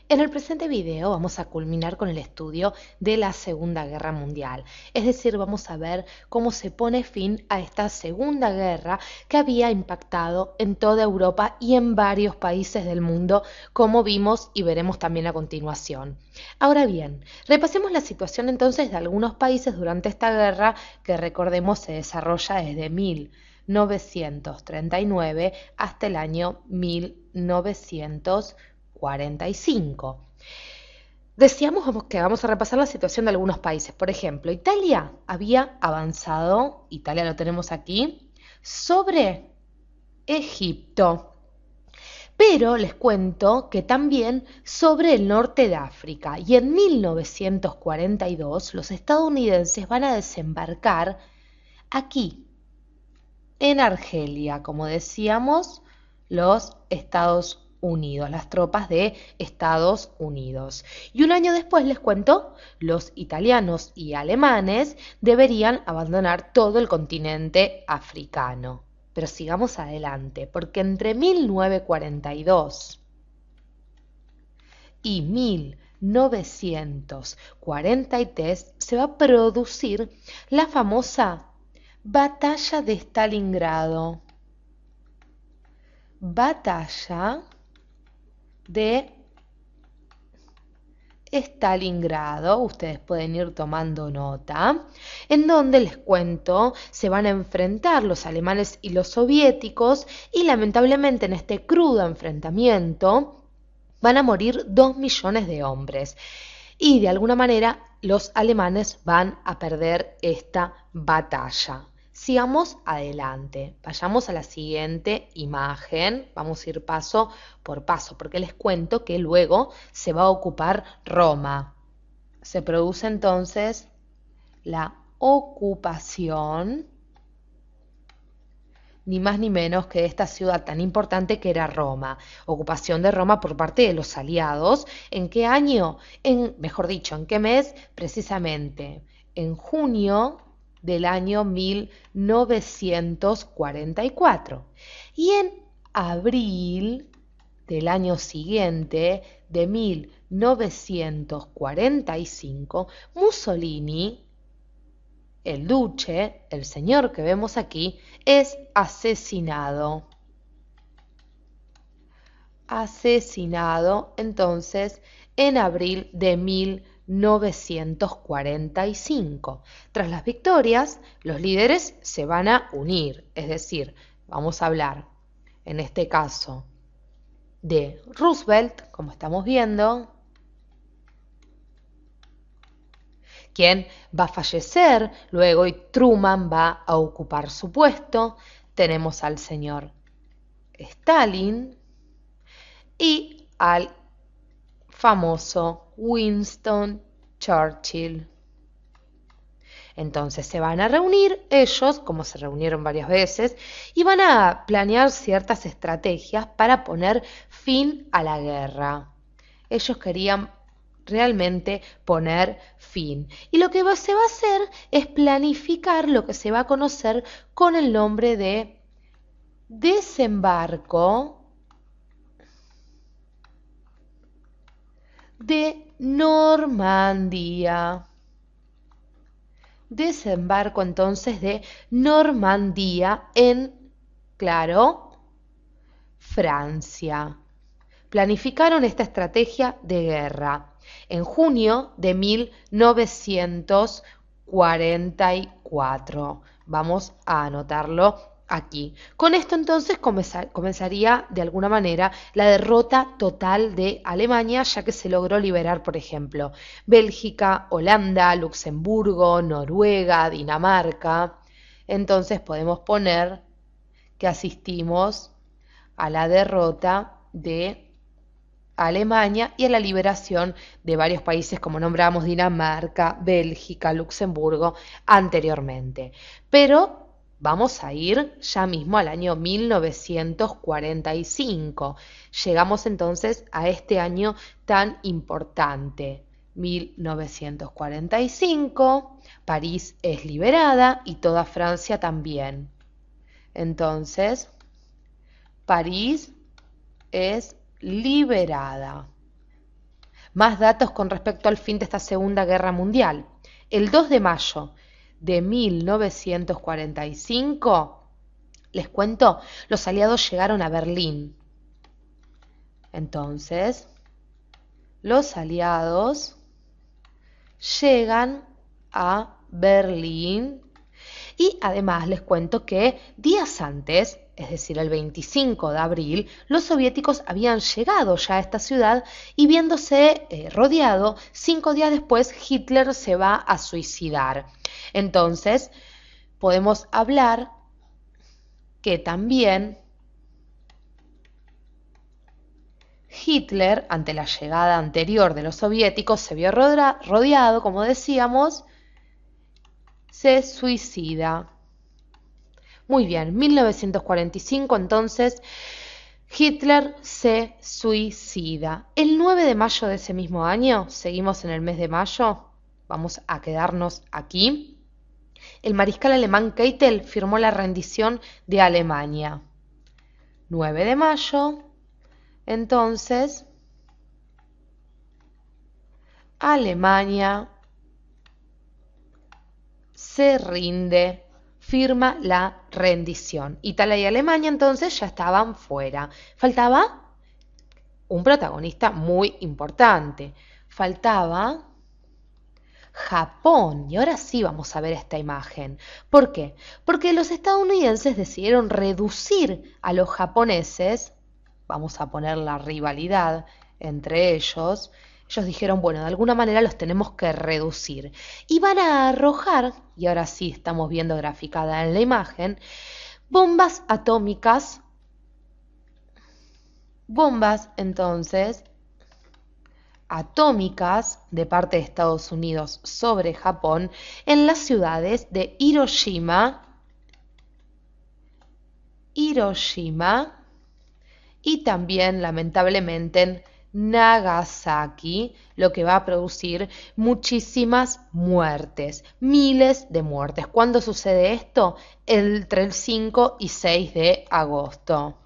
En el presente video vamos a culminar con el estudio de la Segunda Guerra Mundial, es decir, vamos a ver cómo se pone fin a esta Segunda Guerra que había impactado en toda Europa y en varios países del mundo, como vimos y veremos también a continuación. Ahora bien, repasemos la situación entonces de algunos países durante esta guerra que recordemos se desarrolla desde 1939 hasta el año 1945. Decíamos que vamos a repasar la situación de algunos países. Por ejemplo, Italia había avanzado, Italia lo tenemos aquí, sobre Egipto. Pero les cuento que también sobre el norte de África. Y en 1942 los estadounidenses van a desembarcar aquí, en Argelia, como decíamos, los Estados Unidos, las tropas de Estados Unidos. Y un año después, les cuento, los italianos y alemanes deberían abandonar todo el continente africano. Pero sigamos adelante, porque entre 1942 y 1943 se va a producir la famosa Batalla de Stalingrado. Batalla de Stalingrado, ustedes pueden ir tomando nota, en donde les cuento, se van a enfrentar los alemanes y los soviéticos y lamentablemente en este crudo enfrentamiento van a morir 2 millones de hombres y de alguna manera los alemanes van a perder esta batalla. Sigamos adelante, vayamos a la siguiente imagen, vamos a ir paso por paso, porque les cuento que luego se va a ocupar Roma. Se produce entonces la ocupación, ni más ni menos que de esta ciudad tan importante que era Roma. Ocupación de Roma por parte de los aliados. ¿En qué año? Mejor dicho, ¿en qué mes? Precisamente en junio del año 1944. Y en abril del año siguiente, de 1945, Mussolini, el duce, el señor que vemos aquí, es asesinado. Asesinado entonces en abril de 1945. Tras las victorias, los líderes se van a unir, es decir, vamos a hablar en este caso de Roosevelt, como estamos viendo, quien va a fallecer luego y Truman va a ocupar su puesto. Tenemos al señor Stalin y al famoso Winston Churchill. Entonces se van a reunir ellos, como se reunieron varias veces, y van a planear ciertas estrategias para poner fin a la guerra. Ellos querían realmente poner fin. Y lo que se va a hacer es planificar lo que se va a conocer con el nombre de desembarco de Normandía. Desembarco entonces de Normandía en, claro, Francia. Planificaron esta estrategia de guerra en junio de 1944. Vamos a anotarlo aquí. Con esto entonces comenzaría de alguna manera la derrota total de Alemania, ya que se logró liberar, por ejemplo, Bélgica, Holanda, Luxemburgo, Noruega, Dinamarca. Entonces podemos poner que asistimos a la derrota de Alemania y a la liberación de varios países como nombramos Dinamarca, Bélgica, Luxemburgo anteriormente. Pero vamos a ir ya mismo al año 1945. Llegamos entonces a este año tan importante. 1945, París es liberada y toda Francia también. Entonces, París es liberada. Más datos con respecto al fin de esta Segunda Guerra Mundial. El 2 de mayo de 1945, les cuento, los aliados llegaron a Berlín. Entonces, los aliados llegan a Berlín y además les cuento que días antes, es decir, el 25 de abril, los soviéticos habían llegado ya a esta ciudad y viéndose rodeado, 5 días después Hitler se va a suicidar. Entonces, podemos hablar que también Hitler, ante la llegada anterior de los soviéticos, se vio rodeado, como decíamos, se suicida. Muy bien, 1945 entonces Hitler se suicida. El 9 de mayo de ese mismo año, seguimos en el mes de mayo, vamos a quedarnos aquí, el mariscal alemán Keitel firmó la rendición de Alemania. 9 de mayo, entonces, Alemania se rinde, firma la rendición. Italia y Alemania entonces ya estaban fuera. Faltaba un protagonista muy importante. Faltaba Japón. Y ahora sí vamos a ver esta imagen. ¿Por qué? Porque los estadounidenses decidieron reducir a los japoneses, vamos a poner la rivalidad entre ellos. Ellos dijeron, bueno, de alguna manera los tenemos que reducir. Y van a arrojar, y ahora sí estamos viendo graficada en la imagen, bombas atómicas. Bombas, entonces, atómicas de parte de Estados Unidos sobre Japón en las ciudades de Hiroshima y también, lamentablemente, en Nagasaki, lo que va a producir muchísimas muertes, miles de muertes. ¿Cuándo sucede esto? Entre el 5 y 6 de agosto.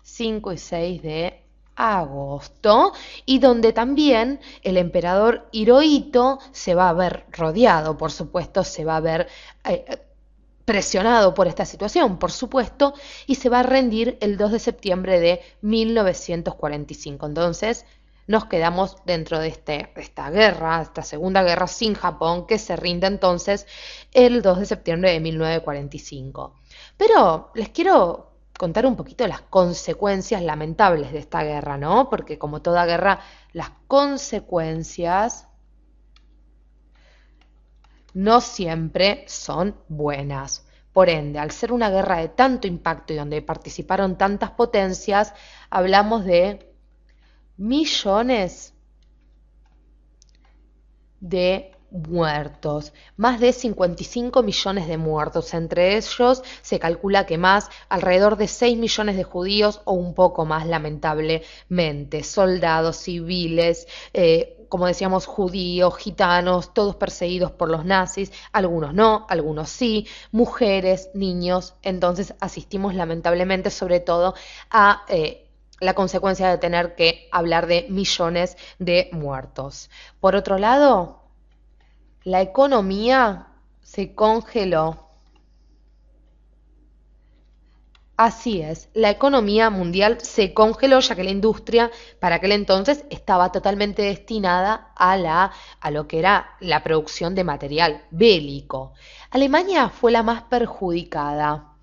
5 y 6 de agosto, y donde también el emperador Hirohito se va a ver rodeado, por supuesto, se va a ver presionado por esta situación, por supuesto, y se va a rendir el 2 de septiembre de 1945. Entonces, nos quedamos dentro de esta guerra, esta Segunda Guerra sin Japón, que se rinde entonces el 2 de septiembre de 1945. Pero les quiero contar un poquito las consecuencias lamentables de esta guerra, ¿no? Porque como toda guerra, las consecuencias no siempre son buenas. Por ende, al ser una guerra de tanto impacto y donde participaron tantas potencias, hablamos de millones de muertos, más de 55 millones de muertos, entre ellos se calcula que más, alrededor de 6 millones de judíos o un poco más lamentablemente, soldados civiles, como decíamos, judíos, gitanos, todos perseguidos por los nazis, algunos no, algunos sí, mujeres, niños. Entonces asistimos lamentablemente sobre todo a la consecuencia de tener que hablar de millones de muertos. Por otro lado, la economía se congeló. Así es, la economía mundial se congeló ya que la industria para aquel entonces estaba totalmente destinada a lo que era la producción de material bélico. Alemania fue la más perjudicada.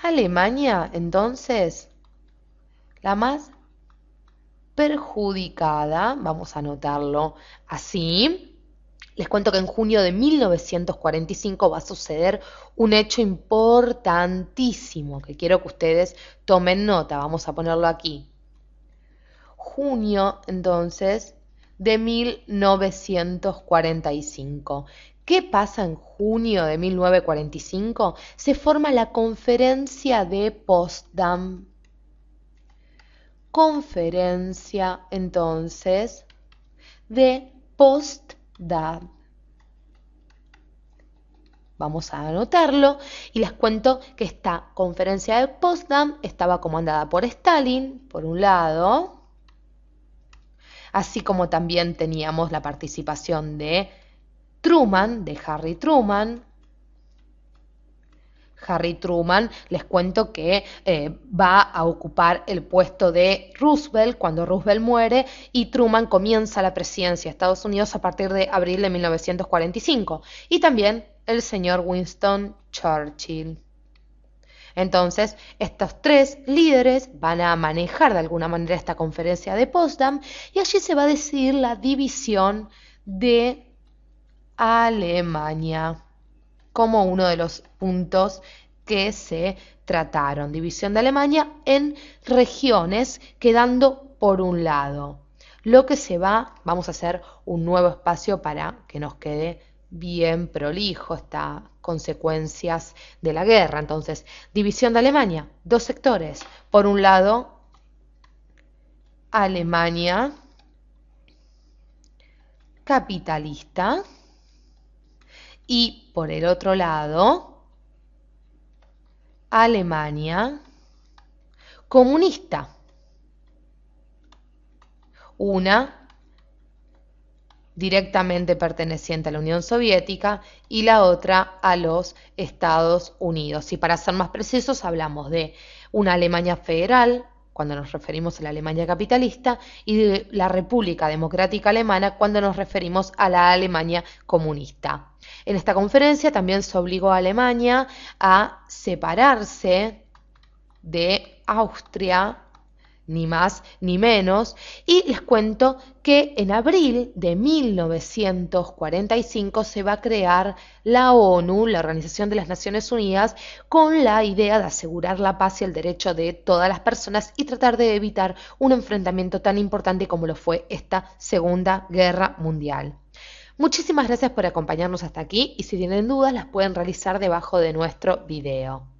Alemania, entonces, la más perjudicada, vamos a anotarlo así. Les cuento que en junio de 1945 va a suceder un hecho importantísimo que quiero que ustedes tomen nota, vamos a ponerlo aquí. Junio, entonces, de 1945. ¿Qué pasa en junio de 1945? Se forma la Conferencia de Potsdam. Conferencia, entonces, de Potsdam. Vamos a anotarlo y les cuento que esta conferencia de Potsdam estaba comandada por Stalin, por un lado, así como también teníamos la participación de Truman, de Harry Truman. Harry Truman, les cuento que va a ocupar el puesto de Roosevelt cuando Roosevelt muere y Truman comienza la presidencia de Estados Unidos a partir de abril de 1945. Y también el señor Winston Churchill. Entonces, estos tres líderes van a manejar de alguna manera esta conferencia de Potsdam y allí se va a decidir la división de Alemania como uno de los puntos que se trataron. División de Alemania en regiones, quedando por un lado. Lo que vamos a hacer un nuevo espacio para que nos quede bien prolijo estas consecuencias de la guerra. Entonces, división de Alemania, dos sectores. Por un lado, Alemania capitalista y por el otro lado, Alemania comunista. Una directamente perteneciente a la Unión Soviética y la otra a los Estados Unidos. Y para ser más precisos, hablamos de una Alemania federal, cuando nos referimos a la Alemania capitalista, y de la República Democrática Alemana, cuando nos referimos a la Alemania comunista. En esta conferencia también se obligó a Alemania a separarse de Austria, ni más ni menos, y les cuento que en abril de 1945 se va a crear la ONU, la Organización de las Naciones Unidas, con la idea de asegurar la paz y el derecho de todas las personas y tratar de evitar un enfrentamiento tan importante como lo fue esta Segunda Guerra Mundial. Muchísimas gracias por acompañarnos hasta aquí y si tienen dudas las pueden realizar debajo de nuestro video.